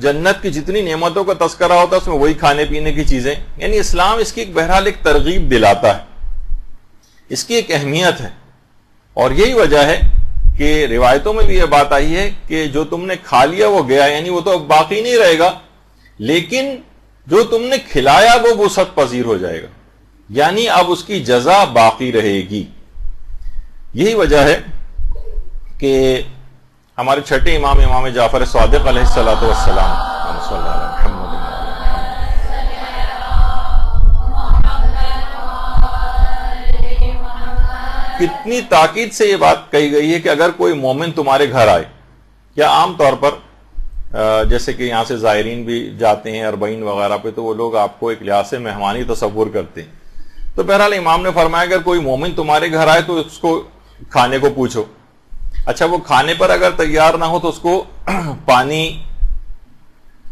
جنت کی جتنی نعمتوں کا تذکرہ ہوتا ہے اس میں وہی کھانے پینے کی چیزیں، یعنی اسلام اس کی بہرحال ایک ترغیب دلاتا ہے، اس کی ایک اہمیت ہے. اور یہی وجہ ہے کہ روایتوں میں بھی یہ بات آئی ہے کہ جو تم نے کھا لیا وہ گیا، یعنی وہ تو اب باقی نہیں رہے گا، لیکن جو تم نے کھلایا وہ وسعت پذیر ہو جائے گا، یعنی اب اس کی جزا باقی رہے گی. یہی وجہ ہے کہ ہمارے چھٹے امام جعفر صادق علیہ الصلوۃ والسلام کتنی تاکید سے یہ بات کہی گئی ہے کہ اگر کوئی مومن تمہارے گھر آئے، یا عام طور پر جیسے کہ یہاں سے زائرین بھی جاتے ہیں اربعین وغیرہ پہ، تو وہ لوگ آپ کو ایک لحاظ سے مہمانی تصور کرتے ہیں. تو بہرحال امام نے فرمایا اگر کوئی مومن تمہارے گھر آئے تو اس کو کھانے کو پوچھو. اچھا وہ کھانے پر اگر تیار نہ ہو تو اس کو پانی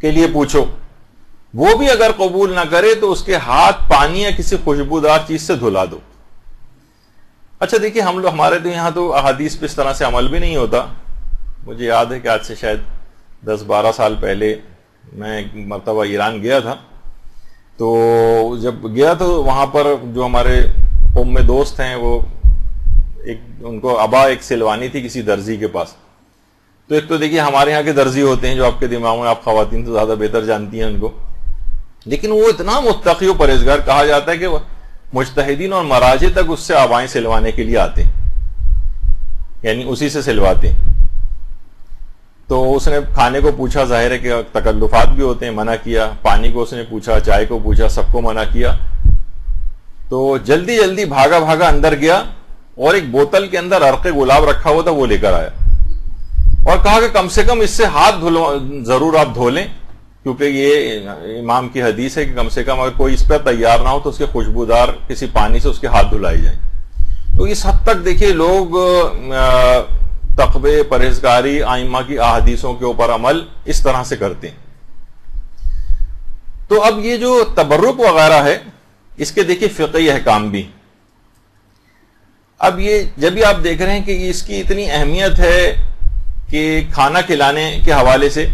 کے لیے پوچھو. وہ بھی اگر قبول نہ کرے تو اس کے ہاتھ پانی یا کسی خوشبودار چیز سے دھلا دو. اچھا دیکھیے ہمارے تو یہاں تو احادیث پہ اس طرح سے عمل بھی نہیں ہوتا. مجھے یاد ہے کہ آج سے شاید 10-12 سال پہلے میں ایک مرتبہ ایران گیا تھا. تو جب گیا تو وہاں پر جو ہمارے قوم میں دوست ہیں وہ ان کو ابا ایک سلوانی تھی کسی درزی کے پاس. تو ایک تو دیکھیے ہمارے یہاں کے درزی ہوتے ہیں جو آپ کے دماغ میں، آپ خواتین تو زیادہ بہتر جانتی ہیں ان کو، لیکن وہ اتنا متقی و پرہیزگار کہا جاتا ہے کہ وہ مجتہدین اور مراجع تک اس سے آبائیں سلوانے کے لیے آتے ہیں، یعنی اسی سے سلواتے ہیں. تو اس نے کھانے کو پوچھا، ظاہر ہے کہ تکلفات بھی ہوتے ہیں، منع کیا. پانی کو اس نے پوچھا، چائے کو پوچھا، سب کو منع کیا. تو جلدی بھاگا اندر گیا اور ایک بوتل کے اندر عرق گلاب رکھا ہوا تھا، وہ لے کر آیا اور کہا کہ کم سے کم اس سے ہاتھ ضرور آپ دھو لیں، کیونکہ یہ امام کی حدیث ہے کہ کم سے کم اگر کوئی اس پہ تیار نہ ہو تو اس کے خوشبودار کسی پانی سے اس کے ہاتھ دھلائے جائیں. تو اس حد تک دیکھیے لوگ تقوی، پرہیزگاری، ائمہ کی احادیثوں کے اوپر عمل اس طرح سے کرتے ہیں. تو اب یہ جو تبرک وغیرہ ہے اس کے دیکھیے فقہی احکام بھی. اب یہ جب بھی آپ دیکھ رہے ہیں کہ اس کی اتنی اہمیت ہے کہ کھانا کھلانے کے حوالے سے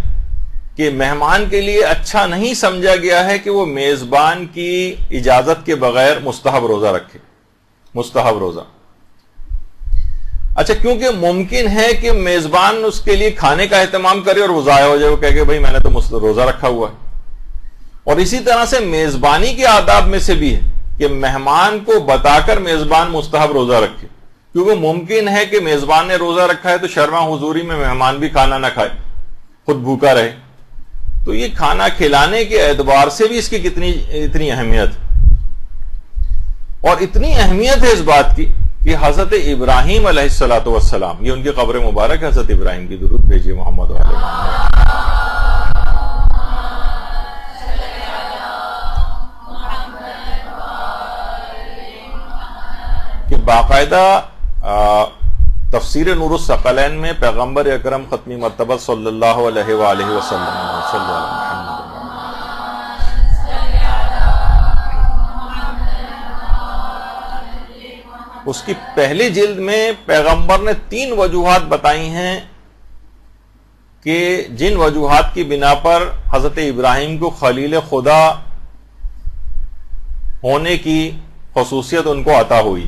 کہ مہمان کے لیے اچھا نہیں سمجھا گیا ہے کہ وہ میزبان کی اجازت کے بغیر مستحب روزہ رکھے. مستحب روزہ اچھا کیونکہ ممکن ہے کہ میزبان اس کے لیے کھانے کا اہتمام کرے اور وہ ضائع ہو جائے، وہ کہے کہ بھائی میں نے تو روزہ رکھا ہوا ہے. اور اسی طرح سے میزبانی کے آداب میں سے بھی ہے کہ مہمان کو بتا کر میزبان مستحب روزہ رکھے، کیونکہ ممکن ہے کہ میزبان نے روزہ رکھا ہے تو شرما حضوری میں مہمان بھی کھانا نہ کھائے، خود بھوکا رہے. تو یہ کھانا کھلانے کے اعتبار سے بھی اس کی اتنی اہمیت، اور اتنی اہمیت ہے اس بات کی کہ حضرت ابراہیم علیہ الصلوۃ والسلام، یہ ان کی قبر مبارک ہے، حضرت ابراہیم کی درود بھیجیے محمد و آل محمد، کہ باقاعدہ تفسیر نور الثقلین میں پیغمبر اکرم ختمی مرتبہ صلی اللہ علیہ وآلہ وسلم اس کی پہلی جلد میں پیغمبر نے 3 وجوہات بتائی ہیں کہ جن وجوہات کی بنا پر حضرت ابراہیم کو خلیل خدا ہونے کی خصوصیت ان کو عطا ہوئی.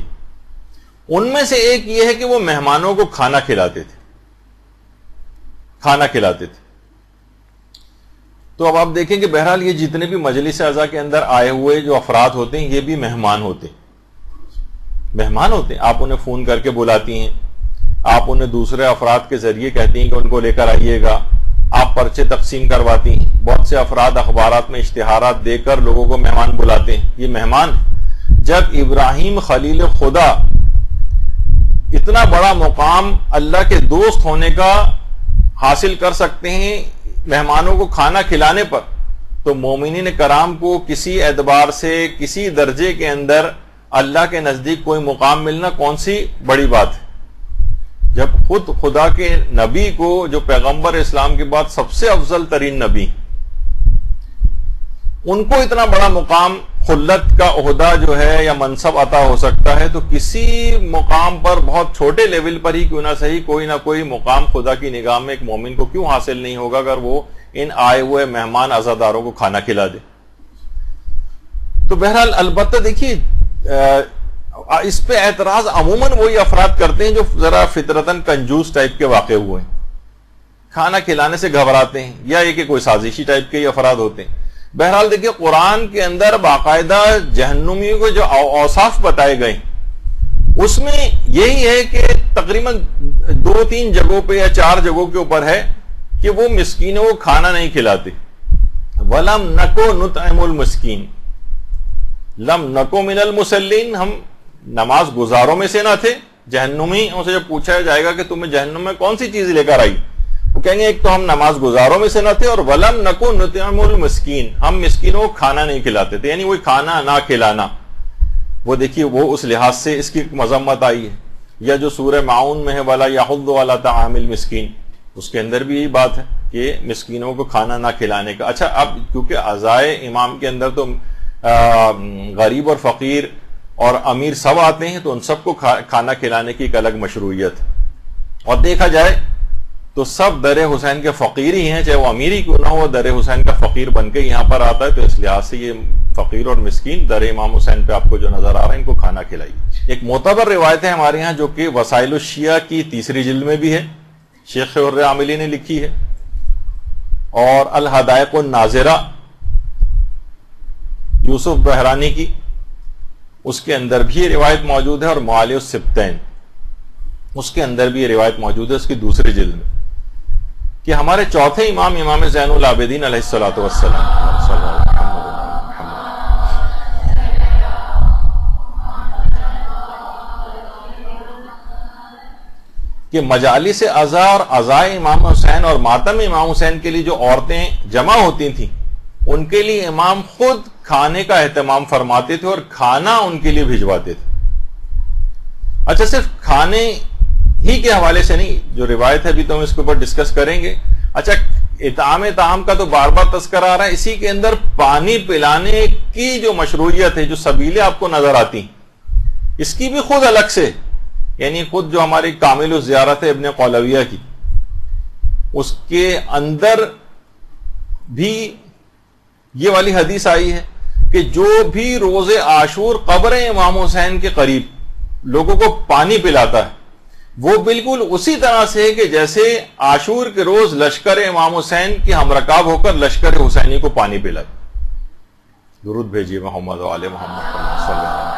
ان میں سے ایک یہ ہے کہ وہ مہمانوں کو کھانا کھلاتے تھے. تو اب آپ دیکھیں کہ بہرحال یہ جتنے بھی مجلس اعضاء کے اندر آئے ہوئے جو افراد ہوتے ہیں یہ بھی مہمان ہوتے ہیں. آپ انہیں فون کر کے بلاتی ہیں، آپ انہیں دوسرے افراد کے ذریعے کہتی ہیں کہ ان کو لے کر آئیے گا، آپ پرچے تقسیم کرواتی ہیں. بہت سے افراد اخبارات میں اشتہارات دے کر لوگوں کو مہمان بلاتے ہیں، یہ مہمان. جب ابراہیم خلیل خدا اتنا بڑا مقام اللہ کے دوست ہونے کا حاصل کر سکتے ہیں مہمانوں کو کھانا کھلانے پر، تو مومنین کرام کو کسی اعتبار سے کسی درجے کے اندر اللہ کے نزدیک کوئی مقام ملنا کون سی بڑی بات ہے. جب خود خدا کے نبی کو، جو پیغمبر اسلام کے بعد سب سے افضل ترین نبی، ان کو اتنا بڑا مقام، خلت کا عہدہ جو ہے یا منصب عطا ہو سکتا ہے، تو کسی مقام پر بہت چھوٹے لیول پر ہی کیوں نہ صحیح کوئی نہ کوئی مقام خدا کی نگاہ میں ایک مومن کو کیوں حاصل نہیں ہوگا اگر وہ ان آئے ہوئے مہمان عزاداروں کو کھانا کھلا دے. تو بہرحال البتہ دیکھیے اس پہ اعتراض عموماً وہی افراد کرتے ہیں جو ذرا فطرتاً کنجوس ٹائپ کے واقع ہوئے ہیں, کھانا کھلانے سے گھبراتے ہیں, یا یہ کہ کوئی سازشی ٹائپ کے ہی افراد ہوتے ہیں. بہرحال دیکھیے قرآن کے اندر باقاعدہ جہنمیوں کو جو اوصاف بتائے گئے اس میں یہی ہے کہ تقریباً 2-3 جگہوں پہ یا 4 جگہوں کے اوپر ہے کہ وہ مسکینوں کو کھانا نہیں کھلاتے. وَلَمْ نَكُ نُطْعِمُ الْمِسْكِينَ لَمْ نَكُ مِنَ الْمُصَلِّينَ, ہم نماز گزاروں میں سے نہ تھے. جہنمی ان سے جب پوچھا جائے گا کہ تمہیں جہنم میں کون سی چیز لے کر آئی, وہ کہیں گے ایک تو ہم نماز گزاروں میں سے نہ تھے, اور وَلَمْ نَكُ نُطْعِمُ الْمِسْكِينَ, ہم مسکینوں کو کھانا نہیں کھلاتے تھے. یعنی وہ کھانا نہ کھلانا, وہ دیکھیے وہ اس لحاظ سے اس کی مذمت آئی ہے. یا جو سورہ معون میں ہے وَلَا يَحُضُّ عَلَىٰ طَعَامِ الْمِسْكِينِ, اس کے اندر بھی یہی بات ہے کہ مسکینوں کو کھانا نہ کھلانے کا. اچھا اب کیونکہ عزائے امام کے اندر تو غریب اور فقیر اور امیر سب آتے ہیں, تو ان سب کو کھانا کھلانے کی ایک الگ مشروعیت ہے. اور دیکھا جائے تو سب در حسین کے فقیر ہی ہیں, چاہے وہ امیر ہی کیوں نہ ہو, در حسین کا فقیر بن کے یہاں پر آتا ہے. تو اس لحاظ سے یہ فقیر اور مسکین در امام حسین پہ آپ کو جو نظر آ رہا ہے ان کو کھانا کھلائیے. ایک معتبر روایت ہے ہمارے ہاں جو کہ وسائل الشیعہ کی 3 جلد میں بھی ہے, شیخ حر عاملی نے لکھی ہے, اور الحدائق الناظرہ یوسف بحرانی کی, اس کے اندر بھی یہ روایت موجود ہے, اور معالی السبتین اس کے اندر بھی یہ روایت موجود ہے اس کی 2 جلد میں, کہ ہمارے چوتھے امام امام زین العابدین علیہ الصلوۃ والسلام کہ مجالس عزا اور عزائے امام حسین اور ماتم امام حسین کے لیے جو عورتیں جمع ہوتی تھیں ان کے لیے امام خود کھانے کا اہتمام فرماتے تھے اور کھانا ان کے لیے بھجواتے تھے. اچھا صرف کھانے ہی کے حوالے سے نہیں, جو روایت ہے ابھی تو ہم اس کے اوپر ڈسکس کریں گے. اچھا اطعام طعام کا تو بار بار تذکرہ آ رہا ہے, اسی کے اندر پانی پلانے کی جو مشروعیت ہے, جو سبیلیں آپ کو نظر آتی ہیں, اس کی بھی خود الگ سے, یعنی خود جو ہماری کامل الزیارت ہے ابن قولویہ کی, اس کے اندر بھی یہ والی حدیث آئی ہے کہ جو بھی روز عاشور قبر امام حسین کے قریب لوگوں کو پانی پلاتا ہے وہ بالکل اسی طرح سے ہے کہ جیسے عاشور کے روز لشکر امام حسین کی ہم رکاب ہو کر لشکر حسینی کو پانی پلائے. درود بھیجیے محمد و آل محمد صلی اللہ علیہ وسلم.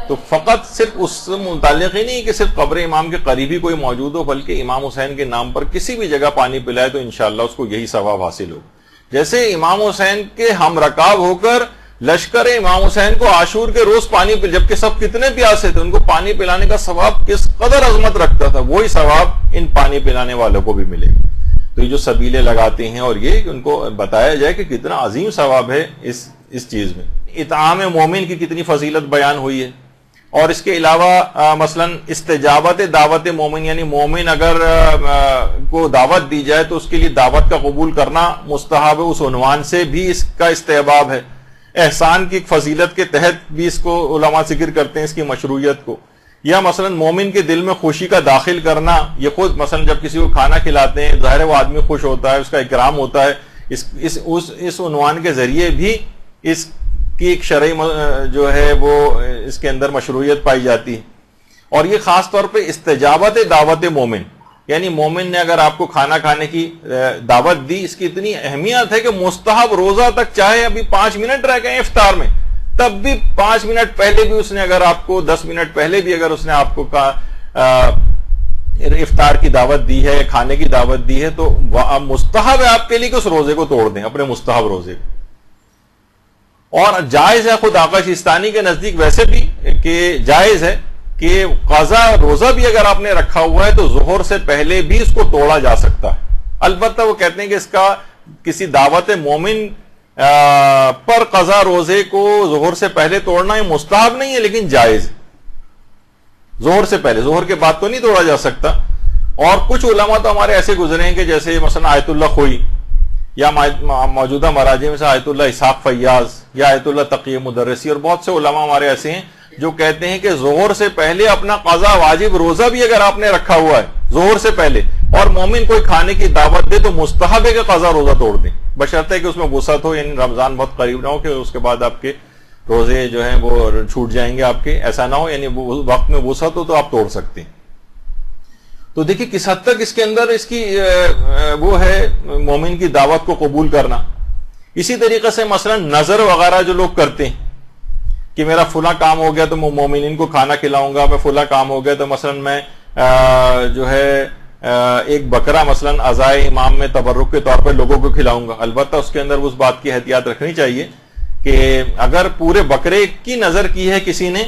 تو فقط صرف اس سے متعلق ہی نہیں کہ صرف قبر امام کے قریبی کوئی موجود ہو, بلکہ امام حسین کے نام پر کسی بھی جگہ پانی پلائے تو انشاءاللہ اس کو یہی ثواب حاصل ہو. جیسے امام حسین کے ہم رکاب ہو کر لشکر امام حسین کو عاشور کے روز پانی پل, جبکہ سب کتنے پیاسے تھے, ان کو پانی پلانے کا ثواب کس قدر عظمت رکھتا تھا, وہی ثواب ان پانی پلانے والوں کو بھی ملے گا. تو یہ جو سبیلیں لگاتے ہیں اور یہ کہ ان کو بتایا جائے کہ کتنا عظیم ثواب ہے اس چیز میں. اطعام مومن کی کتنی فضیلت بیان ہوئی ہے, اور اس کے علاوہ مثلا استجابت دعوت مومن, یعنی مومن اگر کو دعوت دی جائے تو اس کے لیے دعوت کا قبول کرنا مستحب ہے, اس عنوان سے بھی اس کا استحباب ہے. احسان کی فضیلت کے تحت بھی اس کو علماء ذکر کرتے ہیں اس کی مشروعیت کو. یا مثلا مومن کے دل میں خوشی کا داخل کرنا, یہ خود مثلا جب کسی کو کھانا کھلاتے ہیں ظاہر وہ آدمی خوش ہوتا ہے, اس کا اکرام ہوتا ہے, اس عنوان کے ذریعے بھی اس کی ایک شرعی جو ہے وہ اس کے اندر مشروعیت پائی جاتی ہے. اور یہ خاص طور پہ استجابت دعوت مومن, یعنی مومن نے اگر آپ کو کھانا کھانے کی دعوت دی, اس کی اتنی اہمیت ہے کہ مستحب روزہ تک, چاہے ابھی 5 منٹ رہ گئے افطار میں, تب بھی 5 منٹ پہلے بھی اس نے اگر آپ کو 10 منٹ پہلے بھی اگر اس نے آپ کو افطار کی دعوت دی ہے, کھانے کی دعوت دی ہے, تو مستحب ہے آپ کے لیے کہ اس روزے کو توڑ دیں, اپنے مستحب روزے کو. اور جائز ہے خود آقا سیستانی کے نزدیک ویسے بھی کہ جائز ہے کہ قضا روزہ بھی اگر آپ نے رکھا ہوا ہے تو ظہر سے پہلے بھی اس کو توڑا جا سکتا ہے. البتہ وہ کہتے ہیں کہ اس کا کسی دعوت مومن پر قضا روزے کو ظہر سے پہلے توڑنا یہ مستحب نہیں ہے, لیکن جائز ہے. ظہر سے پہلے, ظہر کے بعد تو نہیں توڑا جا سکتا. اور کچھ علماء تو ہمارے ایسے گزرے ہیں کہ جیسے مثلا آیت اللہ خوئی یا موجودہ مراجع میں سے آیت اللہ اسحاق فیاض یا آیت اللہ تقی مدرسی اور بہت سے علماء ہمارے ایسے ہیں جو کہتے ہیں کہ ظہر سے پہلے اپنا قضا واجب روزہ بھی اگر آپ نے رکھا ہوا ہے ظہر سے پہلے اور مومن کوئی کھانے کی دعوت دے تو مستحب ہے کہ قضا روزہ توڑ دیں، بشرطے کہ اس میں وسعت ہو، یعنی رمضان بہت قریب نہ ہو کہ اس کے بعد آپ کے روزے جو ہیں وہ چھوٹ جائیں گے آپ کے، ایسا نہ ہو، یعنی وقت میں وسعت ہو تو آپ توڑ سکتے ہیں۔ تو دیکھیں کس حد تک اس کے اندر اس کی وہ ہے مومن کی دعوت کو قبول کرنا۔ اسی طریقے سے مثلا نظر وغیرہ جو لوگ کرتے ہیں کہ میرا فلاں کام ہو گیا تو میں مومنین کو کھانا کھلاؤں گا، میں فلاں کام ہو گیا تو مثلا میں جو ہے ایک بکرا مثلا عزائے امام میں تبرک کے طور پر لوگوں کو کھلاؤں گا۔ البتہ اس کے اندر اس بات کی احتیاط رکھنی چاہیے کہ اگر پورے بکرے کی نظر کی ہے کسی نے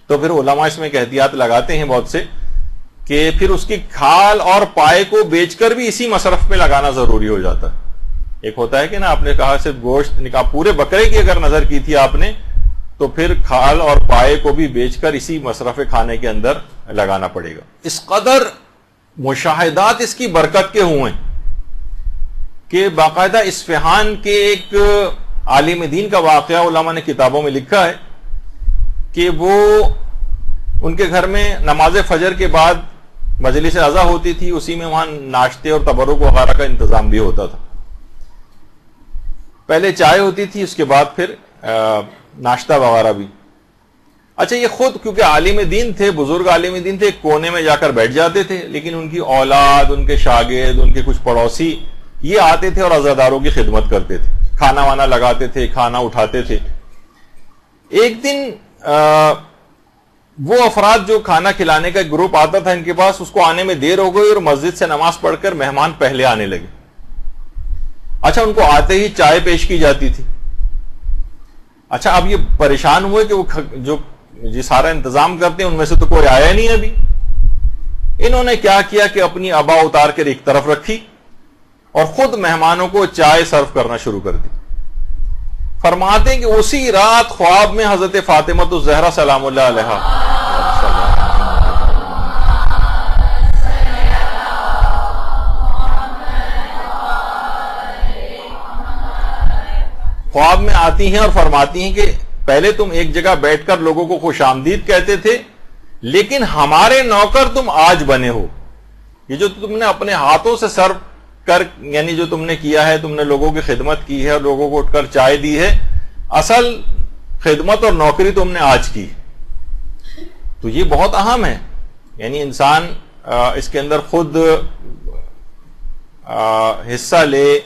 تو پھر علماء اس میں ایک احتیاط لگاتے ہیں بہت سے کہ پھر اس کی کھال اور پائے کو بیچ کر بھی اسی مصرف میں لگانا ضروری ہو جاتا ہے۔ ایک ہوتا ہے کہ نا آپ نے کہا صرف گوشت نکاح، پورے بکرے کی اگر نظر کی تھی آپ نے تو پھر کھال اور پائے کو بھی بیچ کر اسی مصرف کھانے کے اندر لگانا پڑے گا۔ اس قدر مشاہدات اس کی برکت کے ہوئے کہ باقاعدہ اصفہان کے ایک عالم دین کا واقعہ علماء نے کتابوں میں لکھا ہے کہ وہ ان کے گھر میں نماز فجر کے بعد مجلس عزا ہوتی تھی، اسی میں وہاں ناشتے اور تبرک وغیرہ کا انتظام بھی ہوتا تھا۔ پہلے چائے ہوتی تھی، اس کے بعد پھر ناشتہ وغیرہ بھی۔ اچھا یہ خود کیونکہ عالم دین تھے، بزرگ عالم دین تھے، ایک کونے میں جا کر بیٹھ جاتے تھے، لیکن ان کی اولاد، ان کے شاگرد، ان کے کچھ پڑوسی یہ آتے تھے اور عزاداروں کی خدمت کرتے تھے، کھانا وانا لگاتے تھے، کھانا اٹھاتے تھے۔ ایک دن وہ افراد جو کھانا کھلانے کا ایک گروپ آتا تھا ان کے پاس، اس کو آنے میں دیر ہو گئی اور مسجد سے نماز پڑھ کر مہمان پہلے آنے لگے۔ اچھا ان کو آتے ہی چائے پیش کی جاتی تھی۔ اچھا اب یہ پریشان ہوئے کہ وہ جو سارا انتظام کرتے ہیں ان میں سے تو کوئی آیا نہیں ابھی۔ انہوں نے کیا کیا کہ اپنی ابا اتار کر ایک طرف رکھی اور خود مہمانوں کو چائے سرو کرنا شروع کر دی۔ فرماتے ہیں کہ اسی رات خواب میں حضرت فاطمہ الزہرا سلام اللہ علیہا خواب میں آتی ہیں اور فرماتی ہیں کہ پہلے تم ایک جگہ بیٹھ کر لوگوں کو خوش آمدید کہتے تھے، لیکن ہمارے نوکر تم آج بنے ہو۔ یہ جو تم نے اپنے ہاتھوں سے سرو کر، یعنی جو تم نے کیا ہے، تم نے لوگوں کی خدمت کی ہے اور لوگوں کو اٹھ کر چائے دی ہے، اصل خدمت اور نوکری تم نے آج کی۔ تو یہ بہت اہم ہے، یعنی انسان اس کے اندر خود حصہ لے،